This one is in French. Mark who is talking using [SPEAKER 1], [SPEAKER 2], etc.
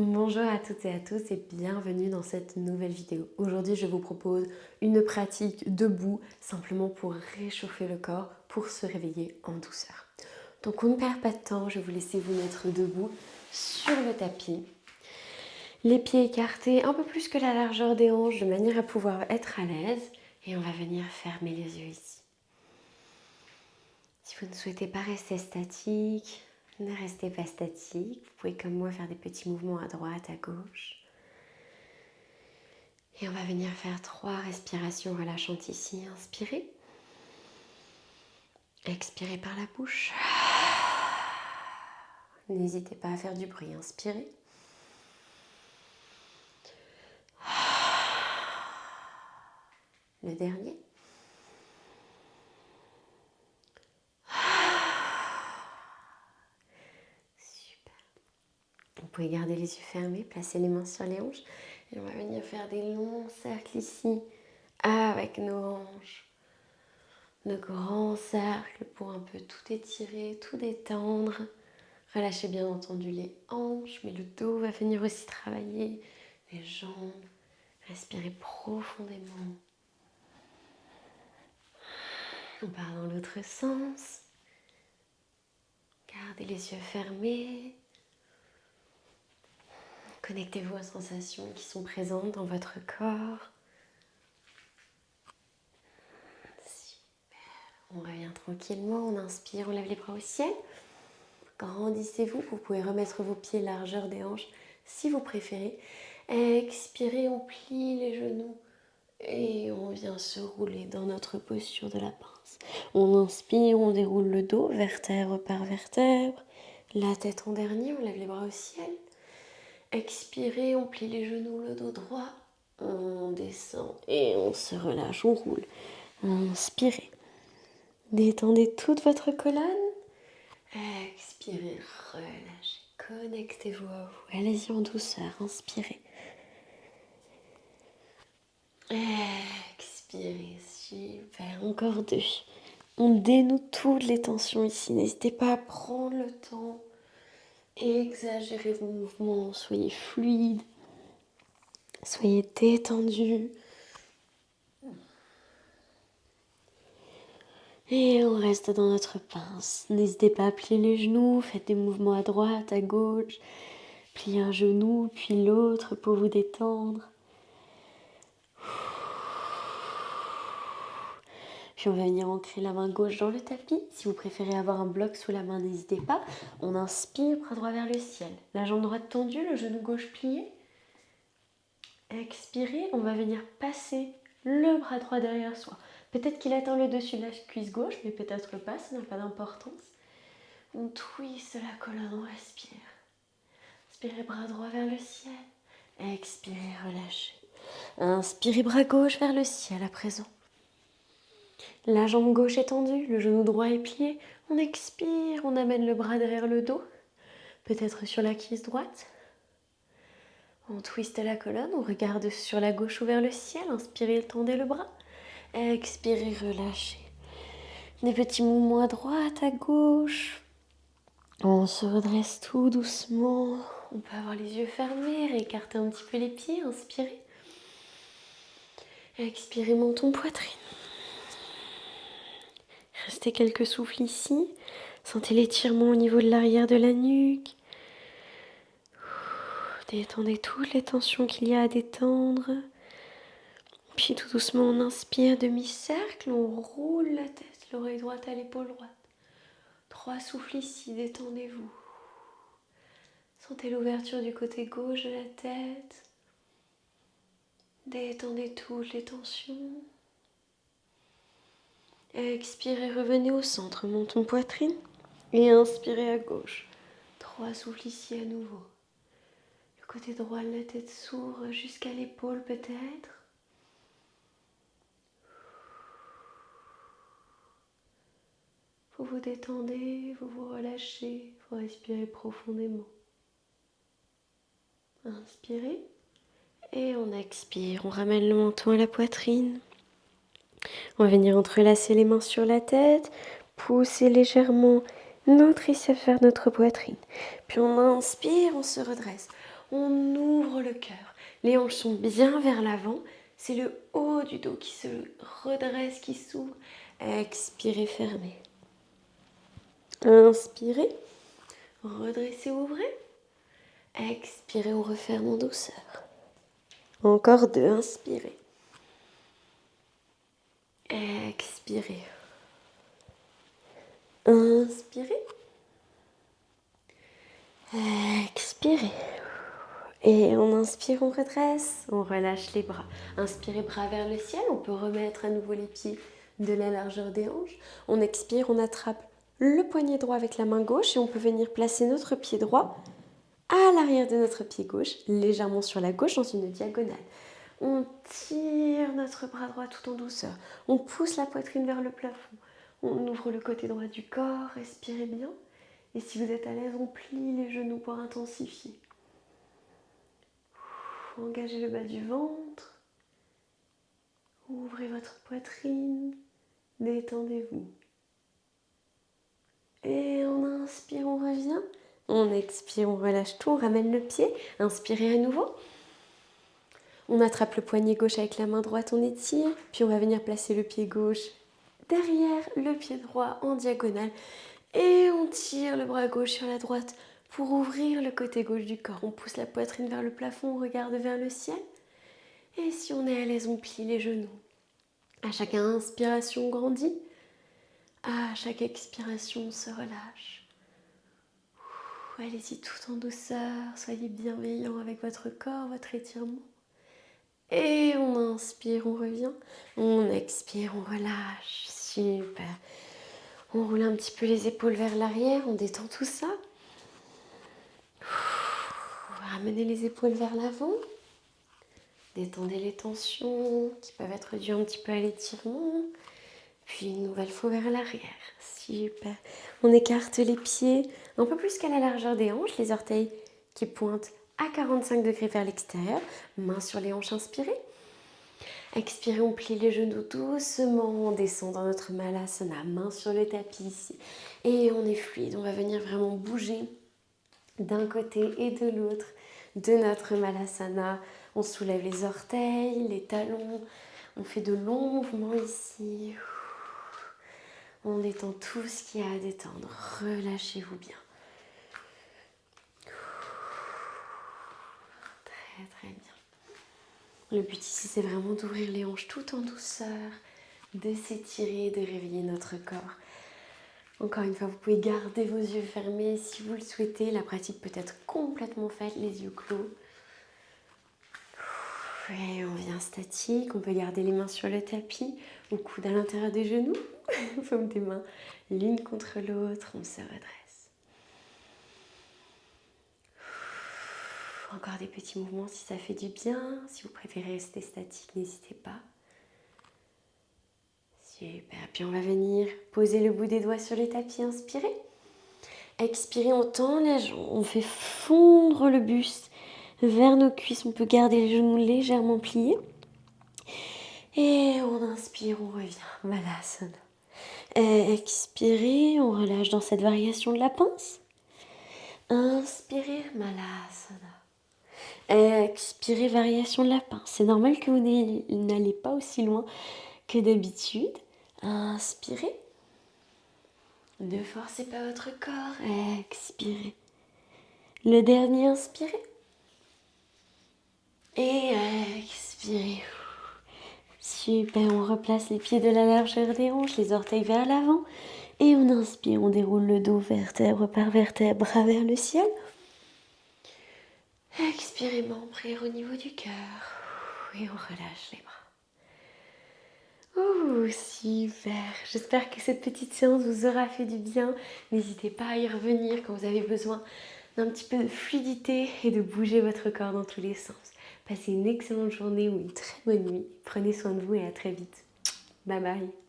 [SPEAKER 1] Bonjour à toutes et à tous et bienvenue dans cette nouvelle vidéo. Aujourd'hui, je vous propose une pratique debout, simplement pour réchauffer le corps, pour se réveiller en douceur. Donc on ne perd pas de temps, je vais vous laisser vous mettre debout sur le tapis. Les pieds écartés un peu plus que la largeur des hanches, de manière à pouvoir être à l'aise. Et on va venir fermer les yeux ici. Si vous ne souhaitez pas rester statique, ne restez pas statique. Vous pouvez comme moi faire des petits mouvements à droite, à gauche. Et on va venir faire 3 respirations relâchantes ici. Inspirez. Expirez par la bouche. N'hésitez pas à faire du bruit. Inspirez. Le dernier. Super. Vous pouvez garder les yeux fermés, placer les mains sur les hanches. Et on va venir faire des longs cercles ici avec nos hanches. De grands cercles pour un peu tout étirer, tout détendre. Relâchez bien entendu les hanches, mais le dos va venir aussi travailler, les jambes. Respirez profondément. On part dans l'autre sens. Gardez les yeux fermés. Connectez-vous aux sensations qui sont présentes dans votre corps. Super. On revient tranquillement, on inspire, on lève les bras au ciel. Grandissez-vous, vous pouvez remettre vos pieds largeur des hanches si vous préférez. Expirez, on plie les genoux et on vient se rouler dans notre posture de la pince. On inspire, on déroule le dos, vertèbre par vertèbre. La tête en dernier, on lève les bras au ciel. Expirez, on plie les genoux, le dos droit. On descend et on se relâche, on roule. Inspirez. Détendez toute votre colonne. Expirez, relâchez, connectez-vous à vous. Allez-y en douceur, inspirez. Expirez, super, encore 2. On dénoue toutes les tensions ici. N'hésitez pas à prendre le temps. Exagérez vos mouvements, soyez fluide, soyez détendu. Et on reste dans notre pince. N'hésitez pas à plier les genoux, faites des mouvements à droite, à gauche. Pliez un genou, puis l'autre pour vous détendre. Puis on va venir ancrer la main gauche dans le tapis. Si vous préférez avoir un bloc sous la main, n'hésitez pas. On inspire, bras droit vers le ciel. La jambe droite tendue, le genou gauche plié. Expirez, on va venir passer le bras droit derrière soi. Peut-être qu'il atteint le dessus de la cuisse gauche, mais peut-être pas, ça n'a pas d'importance. On twiste la colonne, on respire. Inspirez, bras droit vers le ciel. Expirez, relâchez. Inspirez, bras gauche vers le ciel à présent. La jambe gauche est tendue, le genou droit est plié. On expire, on amène le bras derrière le dos. Peut-être sur la cuisse droite. On twiste la colonne, on regarde sur la gauche ou vers le ciel. Inspirez, tendez le bras. Expirez, relâchez. Des petits mouvements à droite, à gauche. On se redresse tout doucement. On peut avoir les yeux fermés, réécarter un petit peu les pieds. Inspirez. Expirez, menton, poitrine. Restez quelques souffles ici. Sentez l'étirement au niveau de l'arrière de la nuque. Détendez toutes les tensions qu'il y a à détendre. Puis tout doucement, on inspire demi-cercle. On roule la tête, l'oreille droite à l'épaule droite. 3 souffles ici, détendez-vous. Sentez l'ouverture du côté gauche de la tête. Détendez toutes les tensions. Expirez, revenez au centre, menton, poitrine. Et inspirez à gauche. 3 souffles ici à nouveau. Le côté droit de la tête s'ouvre jusqu'à l'épaule peut-être. Vous vous détendez, vous vous relâchez, vous respirez profondément. Inspirez et on expire. On ramène le menton à la poitrine. On va venir entrelacer les mains sur la tête, pousser légèrement nos triceps vers notre poitrine. Puis on inspire, on se redresse. On ouvre le cœur. Les hanches sont bien vers l'avant. C'est le haut du dos qui se redresse, qui s'ouvre. Expirez, fermez. Inspirez. Redressez, ouvrez. Expirez, on referme en douceur. Encore 2, inspirez. Expirez. Inspirez. Expirez. Et on inspire, on redresse, on relâche les bras. Inspirez, bras vers le ciel. On peut remettre à nouveau les pieds de la largeur des hanches. On expire, on attrape le poignet droit avec la main gauche et on peut venir placer notre pied droit à l'arrière de notre pied gauche, légèrement sur la gauche dans une diagonale. On tire notre bras droit tout en douceur. On pousse la poitrine vers le plafond. On ouvre le côté droit du corps, respirez bien. Et si vous êtes à l'aise, on plie les genoux pour intensifier. Engagez le bas du ventre. Ouvrez votre poitrine. Détendez-vous. Et on inspire, on revient. On expire, on relâche tout, on ramène le pied. Inspirez à nouveau. On attrape le poignet gauche avec la main droite, on étire. Puis on va venir placer le pied gauche derrière le pied droit en diagonale. Et on tire le bras gauche sur la droite pour ouvrir le côté gauche du corps. On pousse la poitrine vers le plafond, on regarde vers le ciel. Et si on est à l'aise, on plie les genoux. À chaque inspiration, on grandit. À chaque expiration, on se relâche. Allez-y tout en douceur. Soyez bienveillant avec votre corps, votre étirement. Et on inspire, on revient. On expire, on relâche. Super. On roule un petit peu les épaules vers l'arrière, on détend tout ça. Ramenez les épaules vers l'avant. Détendez les tensions qui peuvent être dues un petit peu à l'étirement. Puis une nouvelle fois vers l'arrière. Super. On écarte les pieds un peu plus qu'à la largeur des hanches. Les orteils qui pointent à 45 degrés vers l'extérieur. Mains sur les hanches, inspirez. Expirez, on plie les genoux doucement. On descend dans notre Malasana. Mains sur le tapis ici. Et on est fluide. On va venir vraiment bouger d'un côté et de l'autre de notre Malasana. On soulève les orteils, les talons. On fait de longs mouvements ici. On détend tout ce qu'il y a à détendre. Relâchez-vous bien. Très très bien. Le but ici, c'est vraiment d'ouvrir les hanches tout en douceur, de s'étirer, de réveiller notre corps. Encore une fois, vous pouvez garder vos yeux fermés si vous le souhaitez. La pratique peut être complètement faite, les yeux clos. Et on vient statique, on peut garder les mains sur le tapis, ou coude à l'intérieur des genoux, comme des mains l'une contre l'autre, on se redresse. Encore des petits mouvements si ça fait du bien, si vous préférez rester statique, n'hésitez pas. Super, puis on va venir poser le bout des doigts sur les tapis, inspirez. Expirez, on tend les jambes, on fait fondre le buste vers nos cuisses, on peut garder les genoux légèrement pliés. Et on inspire, on revient, Malasana. Expirez, on relâche dans cette variation de la pince. Inspirez, Malasana. Expirez, variation de la pince. C'est normal que vous n'allez pas aussi loin que d'habitude. Inspirez. Ne forcez pas votre corps. Expirez. Le dernier, inspirez. Et expirez. Super, on replace les pieds de la largeur des hanches, les orteils vers l'avant. Et on inspire, on déroule le dos vertèbre par vertèbre, bras vers le ciel. Expirez, main prière au niveau du cœur. Et on relâche les bras. Ouh, super. J'espère que cette petite séance vous aura fait du bien. N'hésitez pas à y revenir quand vous avez besoin d'un petit peu de fluidité et de bouger votre corps dans tous les sens. Passez une excellente journée ou une très bonne nuit. Prenez soin de vous et à très vite. Bye bye.